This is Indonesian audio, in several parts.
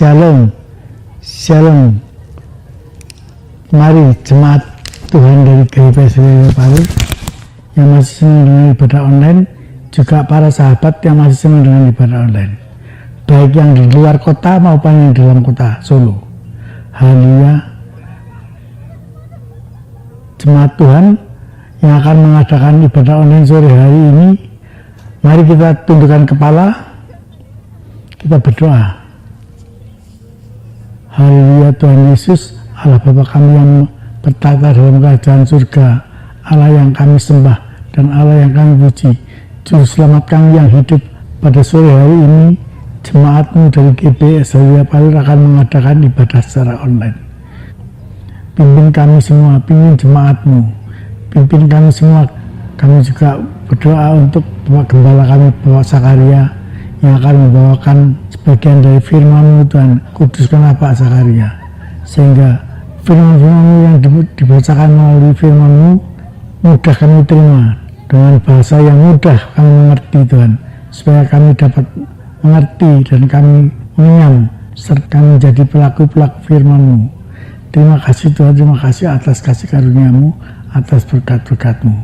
Shalom, Shalom. Mari jemaat Tuhan dari GP Salilujah Palur yang masih senang dengan ibadah online, juga para sahabat yang masih senang dengan ibadah online, baik yang di luar kota maupun yang di dalam kota Solo. Haleluya. Jemaat Tuhan yang akan mengadakan ibadah online sore hari ini, mari kita tundukkan kepala, kita berdoa. Haleluya. Tuhan Yesus, Allah Bapa kami yang bertata dalam kerajaan surga, Allah yang kami sembah dan Allah yang kami puji, Juru Selamat kami yang hidup, pada sore hari ini jemaat-Mu dari GP Salilujah Palur akan mengadakan ibadah secara online. Pimpin kami semua, pimpin jemaat-Mu, pimpin kami semua. Kami juga berdoa untuk Bapak Gembala kami, Bapak Zakaria, yang akan membawakan sebagian dari firman-Mu. Tuhan, kuduskanlah Pak Zakaria, sehingga firman-Mu yang dibacakan melalui firman-Mu mudah kami terima, dengan bahasa yang mudah kami mengerti Tuhan, supaya kami dapat mengerti dan kami mengenyam, serta kami menjadi pelaku-pelaku firman-Mu. Terima kasih Tuhan, terima kasih atas kasih karunia-Mu, atas berkat-berkat-Mu.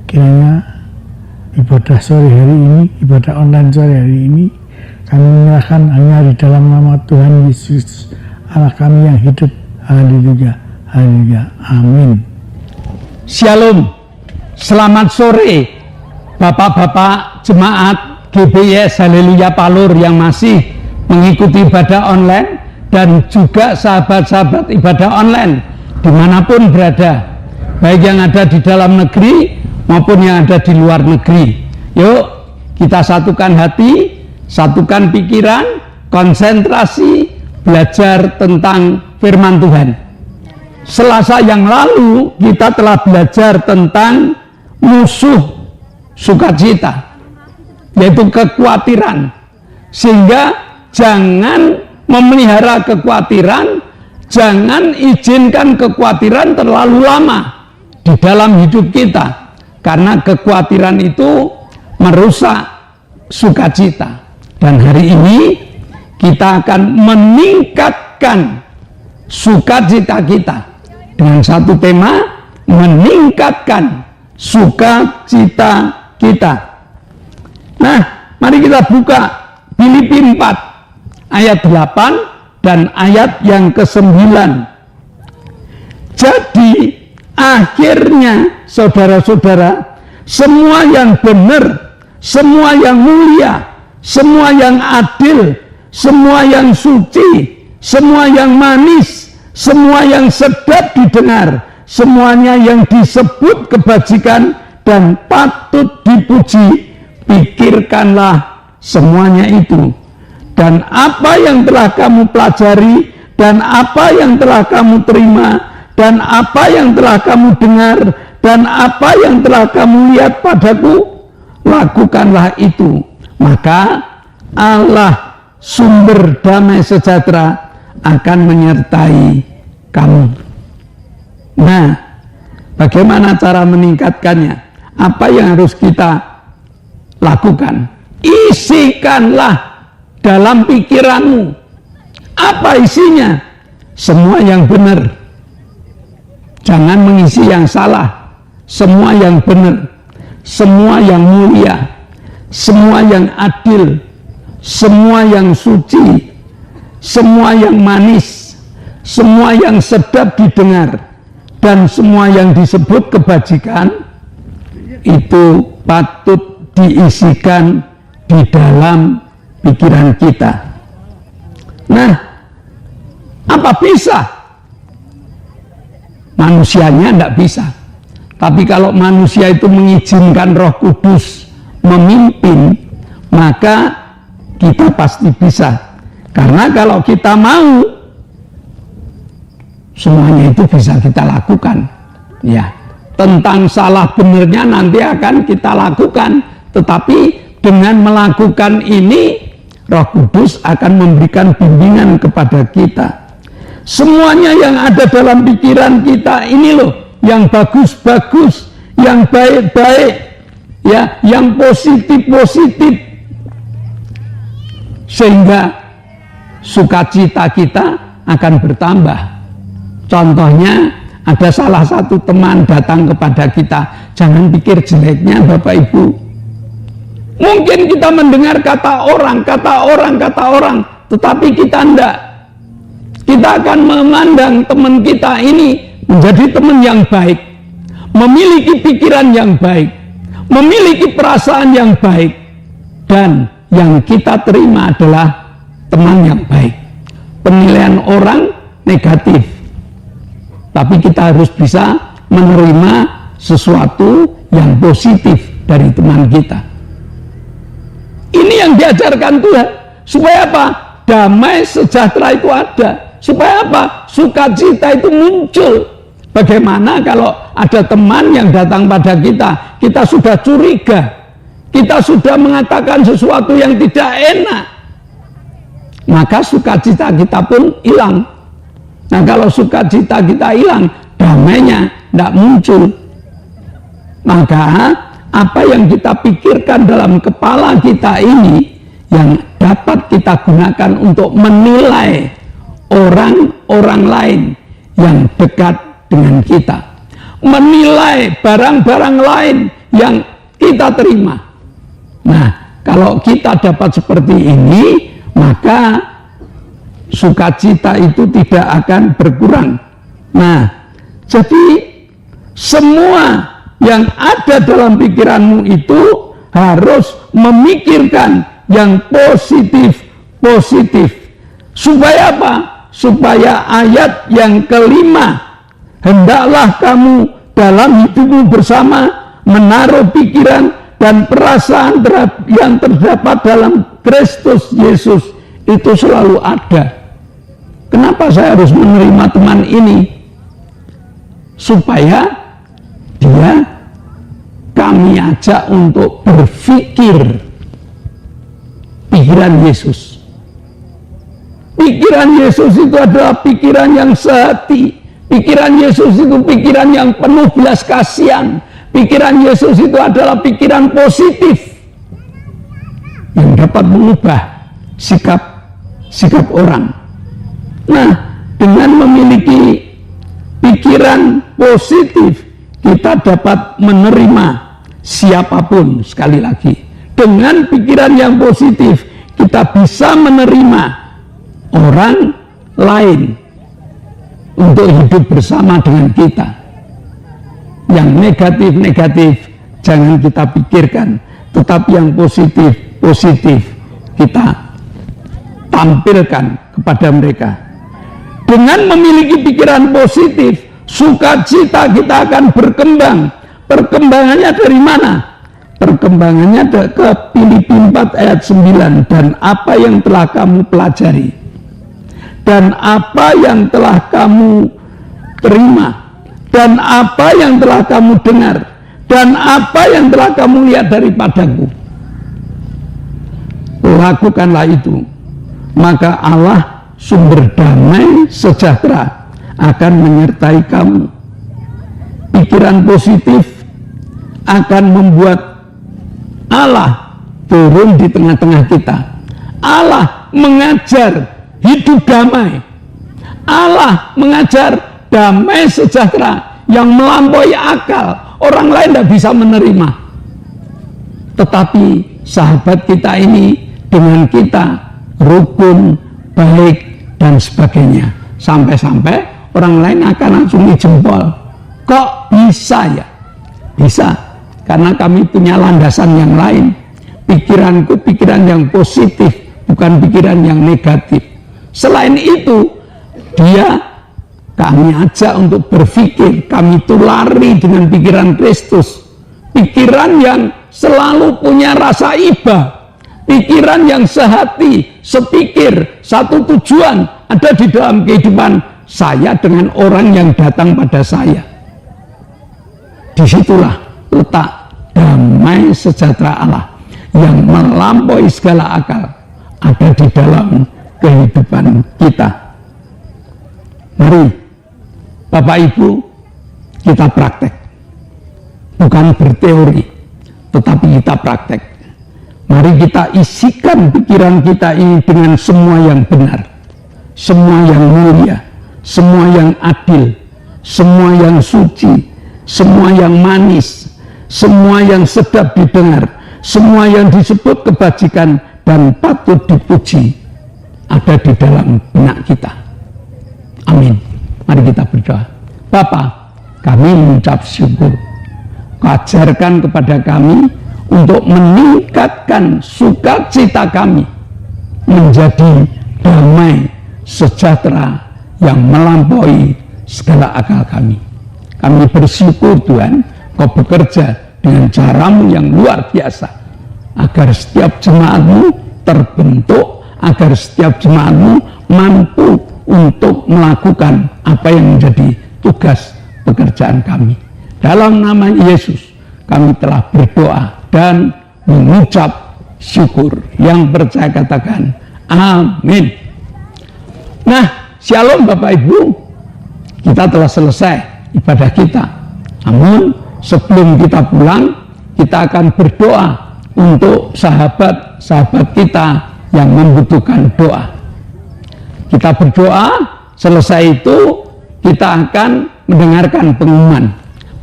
Kiranya ibadah sore hari ini, ibadah online sore hari ini, kami menyerahkan hanya di dalam nama Tuhan Yesus, Allah kami yang hidup. Haleluya, haleluya, amin. Shalom, selamat sore Bapak-bapak jemaat GBS Salilujah Palur yang masih mengikuti ibadah online, dan juga sahabat-sahabat ibadah online dimanapun berada, baik yang ada di dalam negeri maupun yang ada di luar negeri. Yuk kita satukan hati, satukan pikiran, konsentrasi, belajar tentang firman Tuhan. Selasa yang lalu kita telah belajar tentang musuh sukacita, yaitu kekhawatiran. Sehingga jangan memelihara kekhawatiran, jangan izinkan kekhawatiran terlalu lama di dalam hidup kita, karena kekhawatiran itu merusak sukacita. Dan hari ini kita akan meningkatkan sukacita kita dengan satu tema, meningkatkan sukacita kita. Nah, mari kita buka Filipi 4 ayat 8 dan ayat yang ke-9. Jadi akhirnya saudara-saudara, semua yang benar, semua yang mulia, semua yang adil, semua yang suci, semua yang manis, semua yang sedap didengar, semuanya yang disebut kebajikan dan patut dipuji, pikirkanlah semuanya itu. Dan apa yang telah kamu pelajari, dan apa yang telah kamu terima, dan apa yang telah kamu dengar, dan apa yang telah kamu lihat padaku, lakukanlah itu. Maka Allah sumber damai sejahtera akan menyertai kamu. Nah, bagaimana cara meningkatkannya? Apa yang harus kita lakukan? Isikanlah dalam pikiranmu. Apa isinya? Semua yang benar. Jangan mengisi yang salah. Semua yang benar, semua yang mulia, semua yang adil, semua yang suci, semua yang manis, semua yang sedap didengar, dan semua yang disebut kebajikan, itu patut diisikan di dalam pikiran kita. Nah, apa bisa? Manusianya tidak bisa. Tapi kalau manusia itu mengizinkan Roh Kudus memimpin, maka kita pasti bisa. Karena kalau kita mau, semuanya itu bisa kita lakukan. Ya, tentang salah benarnya nanti akan kita lakukan. Tetapi dengan melakukan ini, Roh Kudus akan memberikan bimbingan kepada kita. Semuanya yang ada dalam pikiran kita ini loh, yang bagus-bagus, yang baik-baik, ya, yang positif-positif, sehingga sukacita kita akan bertambah. Contohnya, ada salah satu teman datang kepada kita, jangan pikir jeleknya Bapak Ibu. Mungkin kita mendengar kata orang, tetapi kita enggak. Kita akan memandang teman kita ini menjadi teman yang baik, memiliki pikiran yang baik, memiliki perasaan yang baik, dan yang kita terima adalah teman yang baik. Penilaian orang negatif, tapi kita harus bisa menerima sesuatu yang positif dari teman kita. Ini yang diajarkan Tuhan. Supaya apa? Damai sejahtera itu ada. Supaya apa? Sukacita itu muncul. Bagaimana kalau ada teman yang datang pada kita, kita sudah curiga, kita sudah mengatakan sesuatu yang tidak enak, maka sukacita kita pun hilang. Nah, kalau sukacita kita hilang, damainya tidak muncul. Maka apa yang kita pikirkan dalam kepala kita ini yang dapat kita gunakan untuk menilai orang-orang lain yang dekat dengan kita, menilai barang-barang lain yang kita terima. Nah, kalau kita dapat seperti ini, maka sukacita itu tidak akan berkurang. Nah, jadi semua yang ada dalam pikiranmu itu harus memikirkan yang positif. Supaya apa? Supaya ayat yang kelima, hendaklah kamu dalam hidupmu bersama menaruh pikiran dan perasaan yang terdapat dalam Kristus Yesus itu selalu ada. Kenapa saya harus menerima teman ini? Supaya kami ajak untuk berpikir pikiran Yesus. Pikiran Yesus itu adalah pikiran yang sehati. Pikiran Yesus itu pikiran yang penuh belas kasihan. Pikiran Yesus itu adalah pikiran positif yang dapat mengubah sikap orang. Nah, dengan memiliki pikiran positif, kita dapat menerima siapapun. Sekali lagi, dengan pikiran yang positif, kita bisa menerima orang lain untuk hidup bersama dengan kita. Yang negatif-negatif jangan kita pikirkan, tetapi yang positif kita tampilkan kepada mereka. Dengan memiliki pikiran positif, sukacita kita akan berkembang. Perkembangannya dari mana? Perkembangannya ke Filipi 4 ayat 9. Dan apa yang telah kamu pelajari, dan apa yang telah kamu terima, dan apa yang telah kamu dengar, dan apa yang telah kamu lihat daripadaku, lakukanlah itu, maka Allah sumber damai sejahtera akan menyertai kamu. Pikiran positif akan membuat Allah turun di tengah-tengah kita. Allah mengajar hidup damai. Allah mengajar damai sejahtera yang melampaui akal. Orang lain tidak bisa menerima. Tetapi sahabat kita ini dengan kita rukun, baik, dan sebagainya. Sampai-sampai orang lain akan langsung jempol. Kok bisa ya? Bisa, karena kami punya landasan yang lain. Pikiranku pikiran yang positif, bukan pikiran yang negatif. Selain itu, kami ajak untuk berpikir, kami itu lari dengan pikiran Kristus. Pikiran yang selalu punya rasa iba, pikiran yang sehati, sepikir, satu tujuan ada di dalam kehidupan saya dengan orang yang datang pada saya. Disitulah letak damai sejahtera Allah yang melampaui segala akal ada di dalam kehidupan kita. Mari Bapak Ibu, kita praktek, bukan berteori, tetapi kita praktek. Mari kita isikan pikiran kita ini dengan semua yang benar, semua yang mulia, semua yang adil, semua yang suci, semua yang manis, semua yang sedap didengar, semua yang disebut kebajikan dan patut dipuji ada di dalam benak kita. Amin. Mari kita berdoa. Bapa, kami mengucap syukur. Ajarkan kepada kami untuk meningkatkan sukacita kami menjadi damai sejahtera yang melampaui segala akal kami. Kami bersyukur Tuhan, Kau bekerja dengan caramu yang luar biasa agar setiap jemaatmu terbentuk, agar setiap jemaatmu mampu untuk melakukan apa yang menjadi tugas pekerjaan kami. Dalam nama Yesus kami telah berdoa dan mengucap syukur. Yang percaya katakan amin. Nah, shalom Bapak Ibu, kita telah selesai ibadah kita. Namun sebelum kita pulang, kita akan berdoa untuk sahabat-sahabat kita yang membutuhkan doa. Kita berdoa, selesai itu kita akan mendengarkan pengumuman.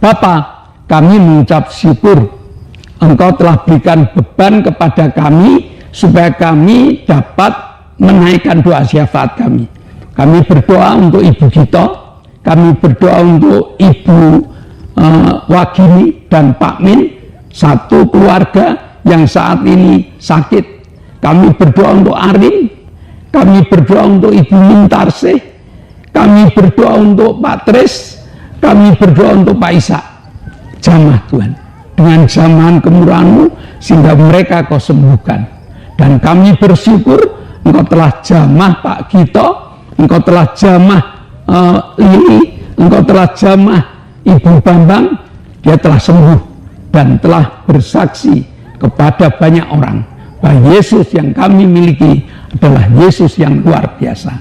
Bapa, kami mengucap syukur Engkau telah berikan beban kepada kami supaya kami dapat menaikkan doa syafaat kami. Kami berdoa untuk Ibu Gito, kami berdoa untuk Ibu Wagini dan Pak Min, satu keluarga yang saat ini sakit. Kami berdoa untuk Arin, kami berdoa untuk Ibu Mintarsih, kami berdoa untuk Pak Tris, kami berdoa untuk Pak Ishak. Jamah Tuhan, dengan jamahan kemurahan-Mu sehingga mereka Kau sembuhkan. Dan kami bersyukur Engkau telah jamah Pak Gito, Engkau telah jamah Lili, Engkau telah jamah Ibu Bambang, dia telah sembuh dan telah bersaksi kepada banyak orang bahwa Yesus yang kami miliki adalah Yesus yang luar biasa.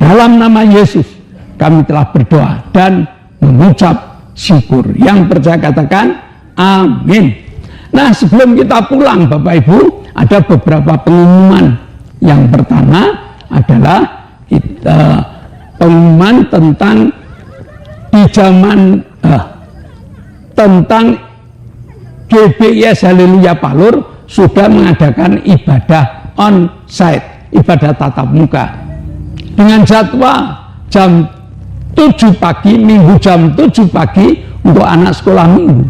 Dalam nama Yesus kami telah berdoa dan mengucap syukur. Yang percaya katakan amin. Nah, sebelum kita pulang Bapak Ibu, ada beberapa pengumuman. Yang pertama adalah pengumuman tentang di zaman tentang GBIS Haleluya Palur sudah mengadakan ibadah on-site, ibadah tatap muka dengan jadwal jam 7 pagi, Minggu jam 7 pagi untuk anak sekolah Minggu,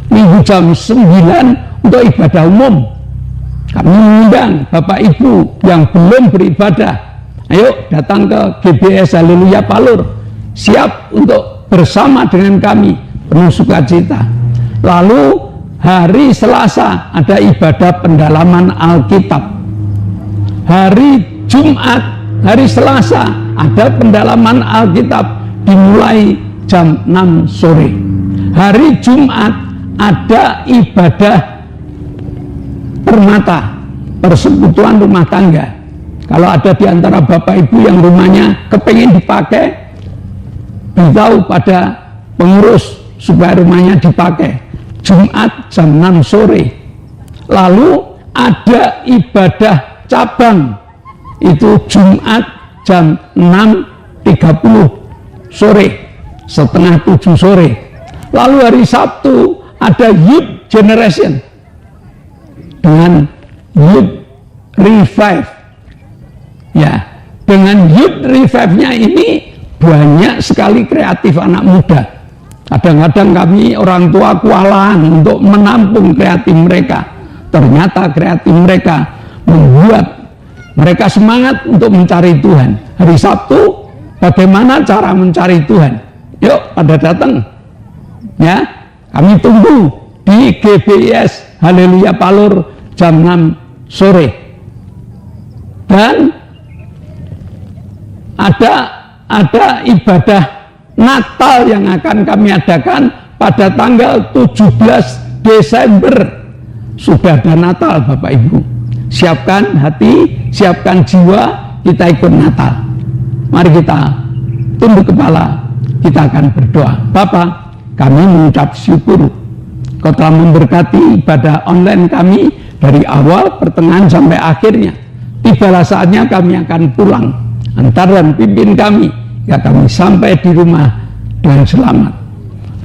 Minggu jam 9 untuk ibadah umum. Kami mengundang Bapak Ibu yang belum beribadah, ayo datang ke GBIS Haleluya Palur, siap untuk bersama dengan kami penuh sukacita. Lalu hari Selasa ada ibadah pendalaman Alkitab. Hari Jumat, hari Selasa ada pendalaman Alkitab dimulai jam 6 sore. Hari Jumat ada ibadah permata, persekutuan rumah tangga. Kalau ada di antara Bapak Ibu yang rumahnya kepengen dipakai, beritahu pada pengurus supaya rumahnya dipakai. Jumat jam 6 sore. Lalu ada ibadah cabang, itu Jumat jam 6.30 sore, setengah 7 sore. Lalu hari Sabtu ada Youth Generation dengan Youth Revive. Ya, dengan Youth Revive-nya ini banyak sekali kreatif anak muda. Kadang-kadang kami orang tua kewalahan untuk menampung kreatif mereka. Ternyata kreatif mereka membuat mereka semangat untuk mencari Tuhan. Hari Sabtu, bagaimana cara mencari Tuhan? Yuk, pada datang. Ya, kami tunggu di GBIS Haleluya Palur jam 6 sore. Dan ada ibadah Natal yang akan kami adakan pada tanggal 17 Desember. Sudah ada Natal Bapak Ibu. Siapkan hati, siapkan jiwa, kita ikut Natal. Mari kita tunduk kepala, kita akan berdoa. Bapa, kami mengucap syukur Kau telah memberkati ibadah online kami dari awal, pertengahan sampai akhirnya. Tibalah saatnya kami akan pulang. Antar dan pimpin kami, ya kami sampai di rumah dengan selamat.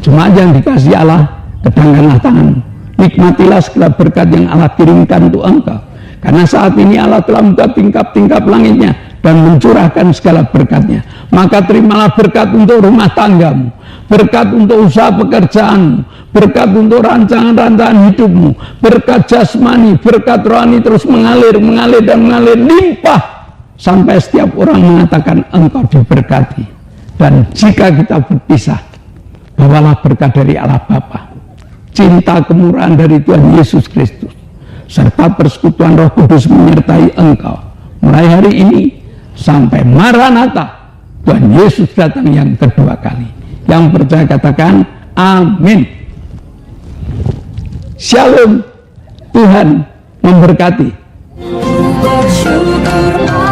Jemaat yang dikasihi Allah, kedangkanlah tanganmu. Nikmatilah segala berkat yang Allah kirimkan untuk engkau. Karena saat ini Allah telah membuka tingkap-tingkap langitnya dan mencurahkan segala berkatnya. Maka terimalah berkat untuk rumah tanggamu, berkat untuk usaha pekerjaanmu, berkat untuk rancangan-rancangan hidupmu, berkat jasmani, berkat rohani terus mengalir dan mengalir limpah sampai setiap orang mengatakan engkau diberkati. Dan jika kita berpisah, bawalah berkat dari Allah Bapa, cinta kemurahan dari Tuhan Yesus Kristus, serta persekutuan Roh Kudus menyertai engkau mulai hari ini sampai Maranatha, Tuhan Yesus datang yang kedua kali. Yang percaya katakan amin. Shalom, Tuhan memberkati. Bersyukur